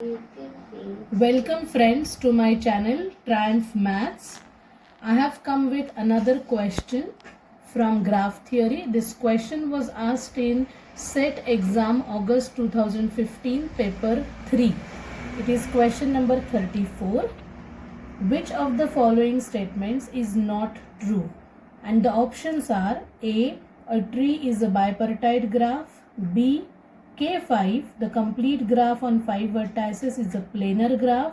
Welcome friends to my channel Triumph Maths. I have come with another question from graph theory. This question was asked in SET exam August 2015 paper 3. It is question number 34. Which of the following statements is not true? And the options are A. A tree is a bipartite graph. B. K5, the complete graph on 5 vertices is a planar graph.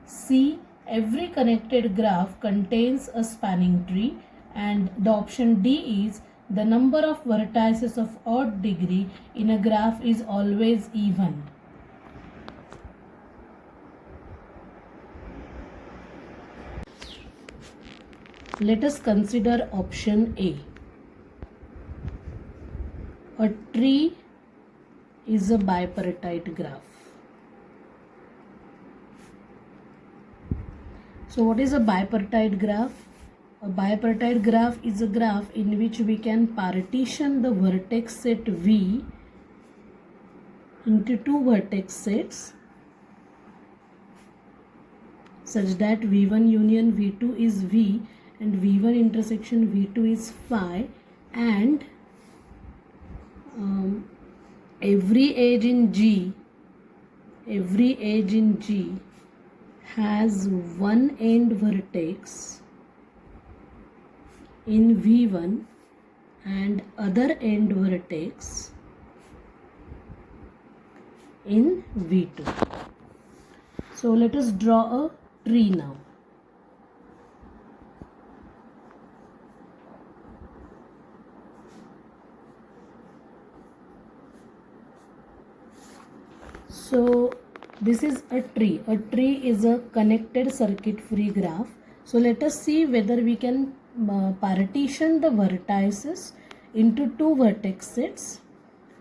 C. Every connected graph contains a spanning tree. And the option D is the number of vertices of odd degree in a graph is always even. Let us consider option A. A tree is a bipartite graph. So what is a bipartite graph? A bipartite graph is a graph in which we can partition the vertex set V into two vertex sets such that V1 union V2 is V and V1 intersection V2 is phi, and every edge in G has one end vertex in V1 and other end vertex in V2. So let us draw a tree now. So this is a tree. A tree is a connected circuit free graph. So let us see whether we can partition the vertices into two vertex sets.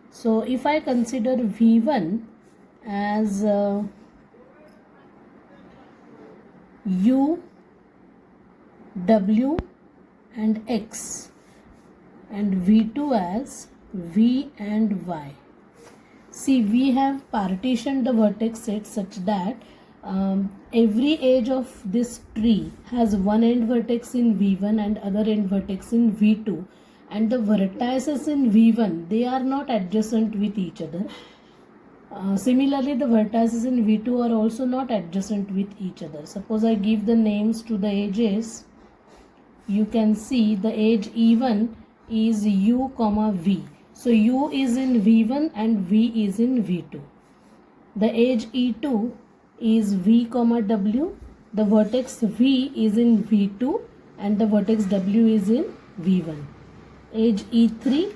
So if I consider V1 as U, W and X and V2 as V and Y. See, we have partitioned the vertex set such that every edge of this tree has one end vertex in V1 and other end vertex in V2, and the vertices in V1, they are not adjacent with each other. Similarly, the vertices in V2 are also not adjacent with each other. Suppose I give the names to the edges. You can see the edge E1 is U, V. So U is in V1 and V is in V2. The edge E2 is V, W. The vertex V is in V2 and the vertex W is in V1. Edge E3,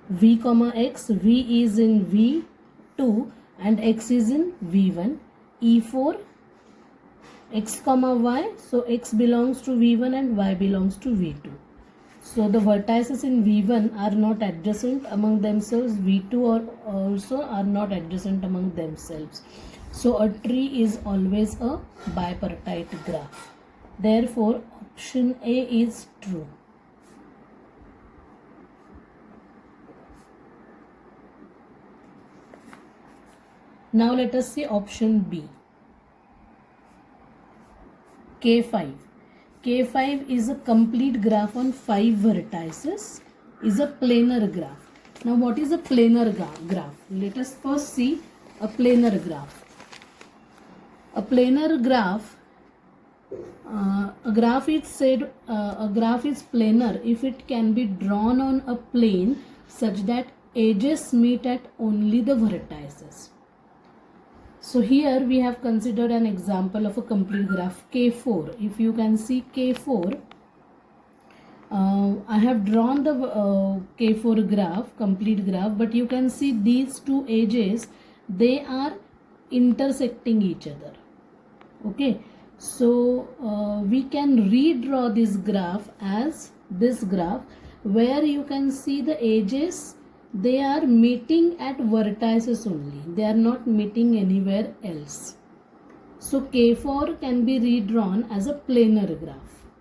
V, X, V is in V2 and X is in V1. E4, X, Y. So X belongs to V1 and Y belongs to V2. So the vertices in V1 are not adjacent among themselves, V2 also are not adjacent among themselves. So a tree is always a bipartite graph. Therefore, option A is true. Now let us see option B. K5. K5 is a complete graph on 5 vertices, is a planar graph. Now what is a planar graph? Let us first see a planar graph. A planar graph, a graph is planar if it can be drawn on a plane such that edges meet at only the vertices. So here we have considered an example of a complete graph K4. If you can see K4, I have drawn the K4 graph, complete graph, but you can see these two edges, they are intersecting each other. Okay, so we can redraw this graph as this graph where you can see the edges, they are meeting at vertices only. They are not meeting anywhere else. So K4 can be redrawn as a planar graph.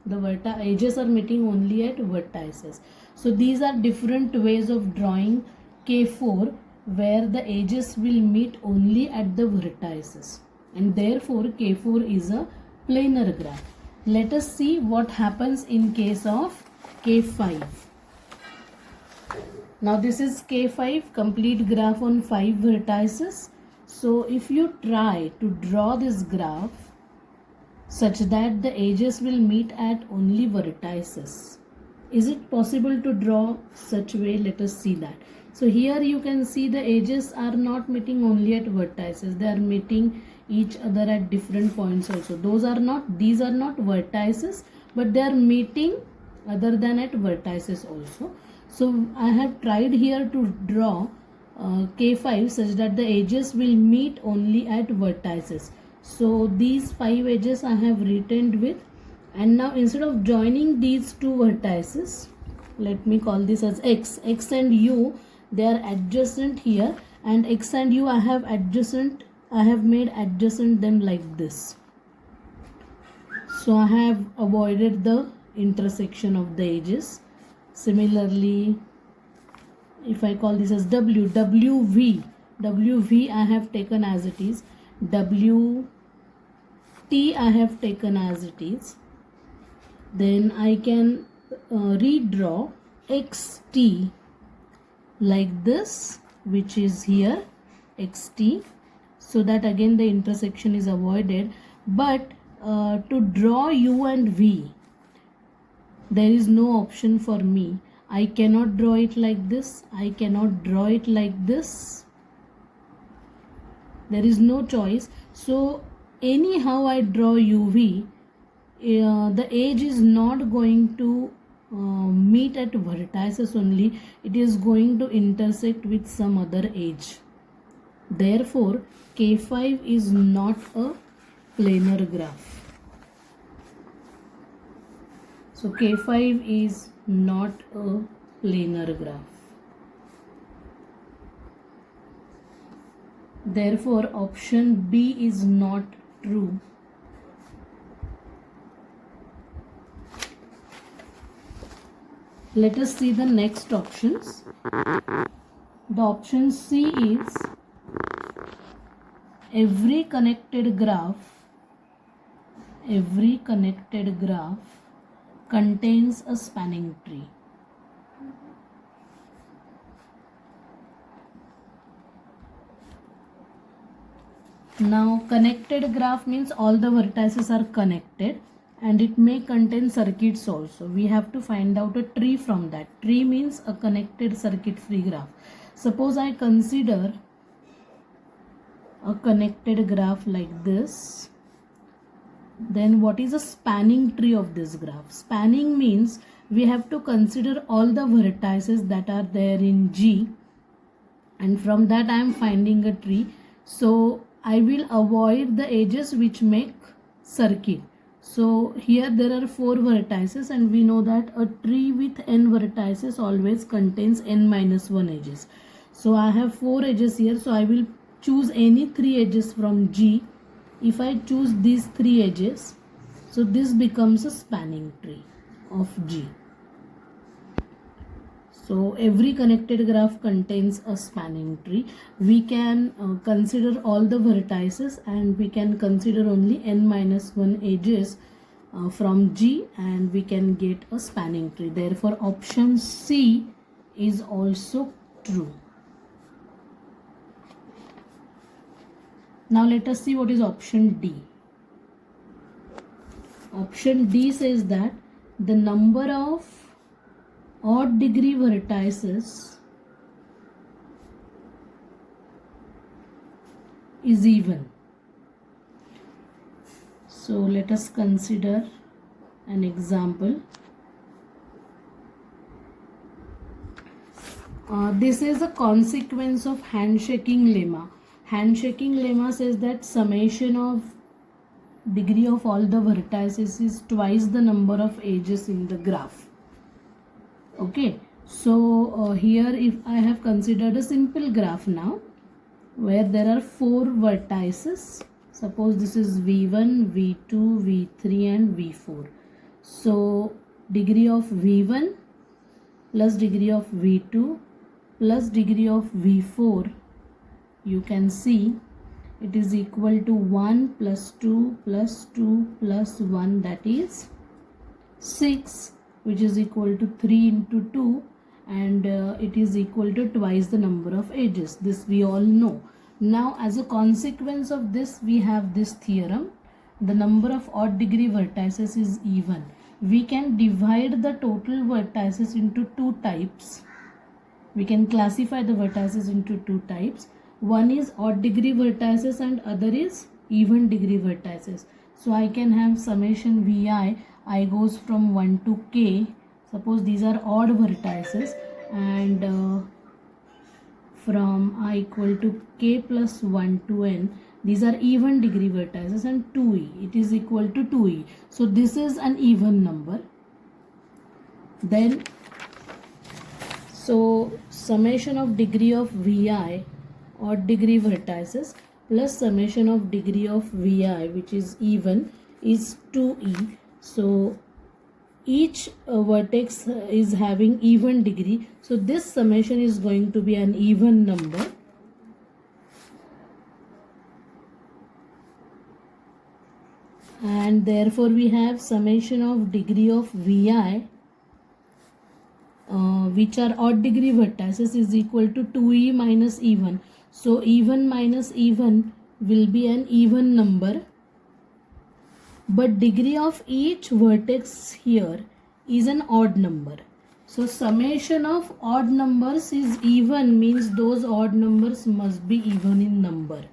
The edges are meeting only at vertices. So these are different ways of drawing K4 where the edges will meet only at the vertices, and therefore K4 is a planar graph. Let us see what happens in case of K5. Now this is K5, complete graph on 5 vertices. So if you try to draw this graph such that the edges will meet at only vertices, is it possible to draw such way? Let us see that. So here you can see the edges are not meeting only at vertices, they are meeting each other at different points also. These are not vertices, but they are meeting other than at vertices also. So I have tried here to draw K5 such that the edges will meet only at vertices. So these 5 edges I have retained with, and now instead of joining these two vertices, let me call this as X and U, they are adjacent here, and X and U I have made adjacent them like this. So I have avoided the intersection of the edges. Similarly, if I call this as WV I have taken as it is, WT I have taken as it is. Then I can redraw XT like this, which is here XT, so that again the intersection is avoided. But to draw U and V, there is no option for me. I cannot draw it like this, I cannot draw it like this. There is no choice. So anyhow I draw UV, the edge is not going to meet at vertices only, it is going to intersect with some other edge. Therefore K5 is not a planar graph. So K5 is not a planar graph. Therefore option B is not true. Let us see the next options. The option C is every connected graph contains a spanning tree. Now connected graph means all the vertices are connected, and it may contain circuits also. We have to find out a tree from that. Tree means a connected circuit free graph. Suppose I consider a connected graph like this, then what is a spanning tree of this graph? Spanning means we have to consider all the vertices that are there in G, and from that I am finding a tree. So I will avoid the edges which make circuit. So here there are 4 vertices, and we know that a tree with n vertices always contains n minus 1 edges. So I have 4 edges here, so I will choose any 3 edges from G. If I choose these 3 edges, so this becomes a spanning tree of G. So every connected graph contains a spanning tree. We can consider all the vertices, and we can consider only n minus 1 edges from G, and we can get a spanning tree. Therefore option C is also true. Now let us see what is option D. Option D says that the number of odd degree vertices is even. So let us consider an example. This is a consequence of handshaking lemma. Handshaking lemma says that summation of degree of all the vertices is twice the number of edges in the graph. Okay, so here if I have considered a simple graph now, where there are 4 vertices. Suppose this is V1, V2, V3 and V4. So degree of V1 plus degree of V2 plus degree of V4, you can see it is equal to 1 plus 2 plus 2 plus 1, that is 6, which is equal to 3 into 2, and it is equal to twice the number of edges. This we all know. Now as a consequence of this, we have this theorem: the number of odd degree vertices is even. We can divide the total vertices into two types. We can classify the vertices into two types. One is odd degree vertices and other is even degree vertices. So I can have summation Vi, I goes from 1 to k. Suppose these are odd vertices, and from I equal to k plus 1 to n, these are even degree vertices, and 2e, it is equal to 2e. So this is an even number. Then so summation of degree of Vi, odd degree vertices, plus summation of degree of Vi, which is even, is 2e. So each vertex is having even degree. So this summation is going to be an even number. And therefore we have summation of degree of Vi, which are odd degree vertices, is equal to 2e minus even. So even minus even will be an even number, but degree of each vertex here is an odd number. So summation of odd numbers is even, means those odd numbers must be even in number.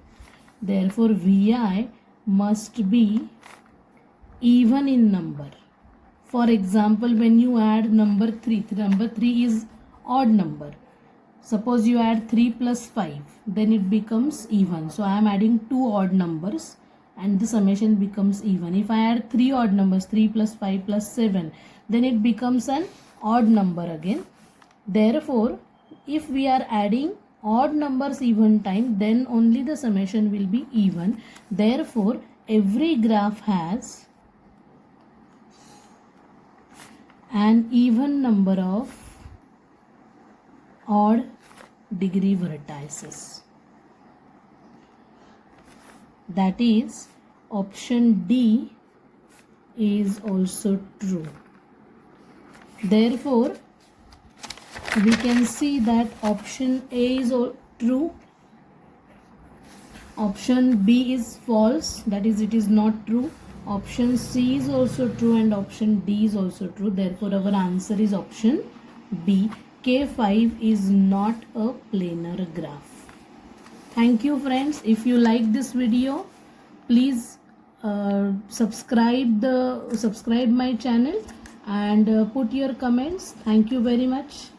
Therefore Vi must be even in number. For example, when you add number 3 is odd number. Suppose you add 3 plus 5, then it becomes even. So I am adding two odd numbers and the summation becomes even. If I add 3 odd numbers, 3 plus 5 plus 7, then it becomes an odd number again. Therefore, if we are adding odd numbers even time, then only the summation will be even. Therefore, every graph has an even number of odd degree vertices. That is, option D is also true. Therefore, we can see that option A is true, option B is false, that is, it is not true. Option C is also true and option D is also true. Therefore, our answer is option B. K5 is not a planar graph. Thank you, friends. If you like this video, please subscribe my channel and put your comments. Thank you very much.